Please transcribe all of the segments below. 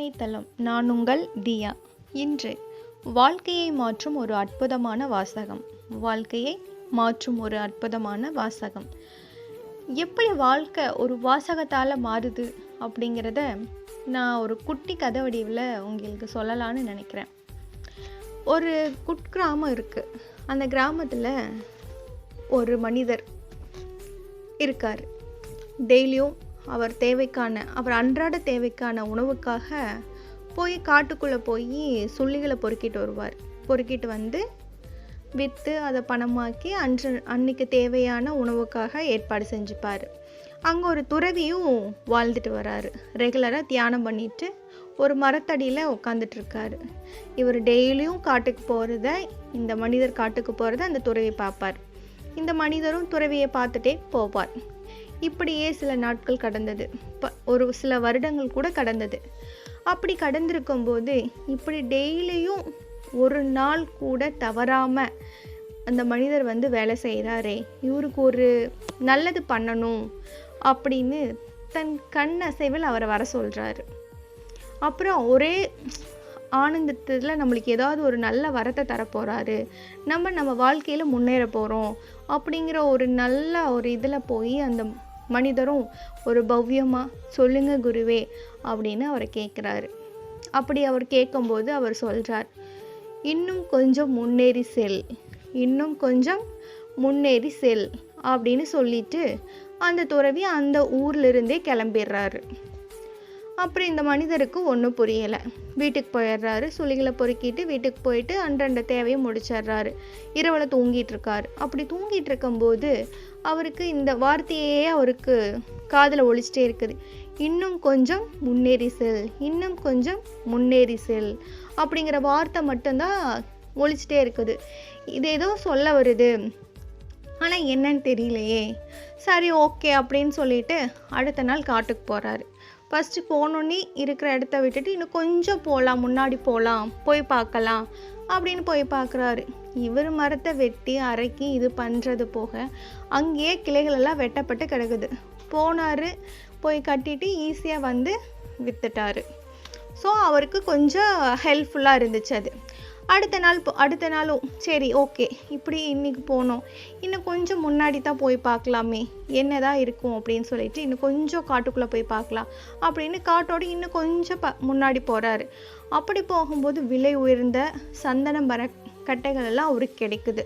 சிந்தனை தளம். நான் உங்கள் தியா. இன்று வாழ்க்கையை மாற்றும் ஒரு அற்புதமான வாசகம். வாழ்க்கையை மாற்றும் ஒரு அற்புதமான வாசகம். எப்படி வாழ்க்கை ஒரு வாசகத்தால் மாறுது அப்படிங்கிறத நான் ஒரு குட்டி கதை வடிவில் உங்களுக்கு சொல்லலான்னு நினைக்கிறேன். ஒரு குக்கிராமம் இருக்குது. அந்த கிராமத்தில் ஒரு மனிதர் இருக்கார். டெய்லியும் அவர் அன்றாட தேவைக்கான உணவுக்காக போய் காட்டுக்குள்ளே போய் சுள்ளிகளை பொறுக்கிட்டு வந்து விற்று அதை பணமாக்கி அன்னைக்கு தேவையான உணவுக்காக ஏற்பாடு செஞ்சுப்பார். அங்கே ஒரு துறவியும் வாழ்ந்துட்டு வராரு. ரெகுலராக தியானம் பண்ணிட்டு ஒரு மரத்தடியில் உட்காந்துட்ருக்காரு. இவர் டெய்லியும் இந்த மனிதர் காட்டுக்கு போகிறத அந்த துறவி பார்ப்பார். இந்த மனிதரும் துறவியை பார்த்துட்டே போவார். இப்படியே சில நாட்கள் கடந்தது. ஒரு சில வருடங்கள் கூட கடந்தது. அப்படி கடந்திருக்கும்போது இப்படி டெய்லியும் ஒரு நாள் கூட தவறாமல் அந்த மனிதர் வேலை செய்கிறாரே, இவருக்கு ஒரு நல்லது பண்ணணும் அப்படின்னு தன் கண் அசைவில் அவரை வர சொல்கிறாரு. அப்புறம் ஒரே ஆனந்தத்தில் நம்மளுக்கு ஏதாவது ஒரு நல்ல வரத்தை தரப்போகிறாரு, நம்ம வாழ்க்கையில் முன்னேற போகிறோம் அப்படிங்கிற ஒரு நல்ல ஒரு இதில் போய் அந்த மனிதரும் ஒரு பவ்யமாக சொல்லுங்க குருவே அப்படின்னு அவரை கேட்குறாரு. அப்படி அவர் கேட்கும்போது அவர் சொல்கிறார், இன்னும் கொஞ்சம் முன்னேறி செல் அப்படின்னு சொல்லிட்டு அந்த துறவி அந்த ஊர்லேருந்தே கிளம்பிடுறாரு. அப்புறம் இந்த மனிதருக்கு ஒன்றும் புரியலை. வீட்டுக்கு போயிடுறாரு. சுள்ளிகளை பொறுக்கிட்டு வீட்டுக்கு போயிட்டு அன்றண்ட தேவையை முடிச்சிடுறாரு. இரவில் தூங்கிட்டு இருக்காரு. அப்படி தூங்கிட்டு இருக்கும்போது அவருக்கு இந்த வார்த்தையே அவருக்கு காதில் ஒலிச்சிட்டே இருக்குது. இன்னும் கொஞ்சம் முன்னேறி செல் அப்படிங்கிற வார்த்தை மட்டும்தான் ஒலிச்சிட்டே இருக்குது. இது ஏதோ சொல்ல வருது, ஆனால் என்னன்னு தெரியலையே. சரி, ஓகே அப்படின்னு சொல்லிட்டு அடுத்த நாள் காட்டுக்கு போகிறாரு. ஃபஸ்ட்டு போனோன்னே இருக்கிற இடத்த விட்டுட்டு இன்னும் கொஞ்சம் முன்னாடி போய் பார்க்கலாம் அப்படின்னு போய் பார்க்குறாரு. இவர் மரத்தை வெட்டி அரைக்கி இது பண்ணுறது போக அங்கேயே கிளைகளெல்லாம் வெட்டப்பட்டு கிடக்குது. போய் கட்டிட்டு ஈஸியாக விற்றுட்டாரு. ஸோ அவருக்கு கொஞ்சம் ஹெல்ப்ஃபுல்லாக இருந்துச்சு அது. அடுத்த நாளும் சரி, ஓகே, இப்படி இன்றைக்கி போனோம், இன்னும் கொஞ்சம் முன்னாடி தான் போய் பார்க்கலாமே, என்னதான் இருக்கும் அப்படின்னு சொல்லிட்டு இன்னும் கொஞ்சம் காட்டுக்குள்ளே போய் பார்க்கலாம் அப்படின்னு காட்டோடு இன்னும் கொஞ்சம் முன்னாடி போகிறாரு. அப்படி போகும்போது விலை உயர்ந்த சந்தன மர கட்டைகள் எல்லாம் அவருக்கு கிடைக்குது.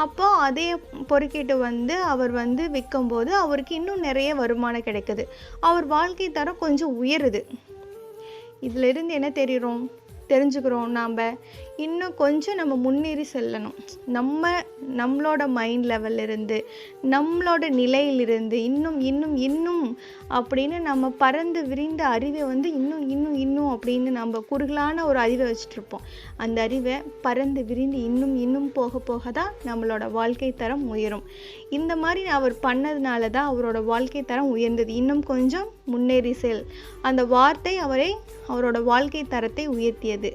அப்போ அதே பொறுக்கிட்டு அவர் விற்கும்போது அவருக்கு இன்னும் நிறைய வருமானம் கிடைக்குது. அவர் வாழ்க்கை தரம் கொஞ்சம் உயருது. இதிலிருந்து என்ன தெரிஞ்சுக்கிறோம், நாம் இன்னும் கொஞ்சம் நம்ம முன்னேறி செல்லணும். நம்மளோட மைண்ட் லெவல்லிருந்து, நம்மளோட நிலையிலிருந்து இன்னும் அப்படின்னு நம்ம பறந்து விரிந்த அறிவை இன்னும் அப்படின்னு நம்ம குறுகலான ஒரு அறிவை வச்சுட்ருப்போம். அந்த அறிவை பறந்து விரிந்து இன்னும் போக தான் நம்மளோட வாழ்க்கை தரம் உயரும். இந்த மாதிரி அவர் பண்ணதுனால தான் அவரோட வாழ்க்கை தரம் உயர்ந்தது. இன்னும் கொஞ்சம் முன்னேறி செல், அந்த வார்த்தை அவரோட வாழ்க்கை தரத்தை உயர்த்தியது.